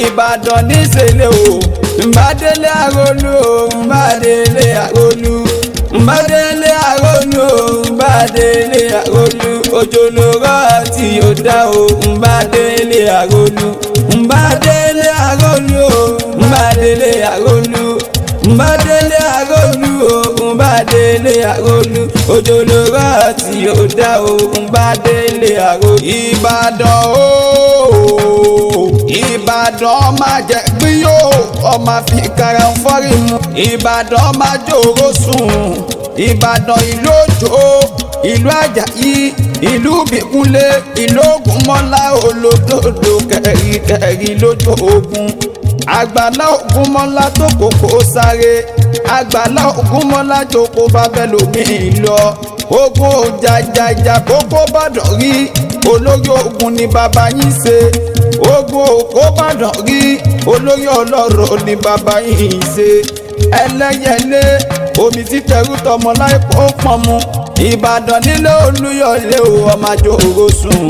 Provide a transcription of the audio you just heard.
Ìbàdàn níṣẹ̀lẹ̀ o Mbadélé Arólú o Mbadélé Arólú Mbadélé Arólú o Mbadélé Arólú òjòlóró tí ó dá o Mbadélé Arólú Mbadélé Arólú o Mbadélé Arólú Mbadélé Arólú o Mbadélé Arólú òjòlóró tí ó dá o Mbadélé Arólú. Ìbàdàn o Ìbàdàn máa jẹ gbíyó ọmọ fi kàrà ń fọ́rí mu. Ìbàdàn máa jòrò sùn. Ìbàdàn ìlú Òjó ìlú Àjàyí ìlú Ìbíkúnlé ìlú Ògúnmọ́lá olódòdó kẹ̀rìkẹ̀rì lójó ogun. Àgbàlá Ògúnmọ́lá tó kókó sáré Àgbàlá Ògúnmọ́lá jókòó bábẹ́ lómi lọ. Ogun òjàjàjà kókó bàdàn rí olórí ogun ni bàbá yín ṣe. Ogun òkó bàdàn rí olórí ọlọ́rọ̀ ni bàbá yín ṣe. Ẹlẹ́yẹlé omi tí tẹrú tọmọ láìpọ̀ pọ̀n mu. Ìbàdàn nílé Olúyọ̀lé o ọmọ àjòrò sùn.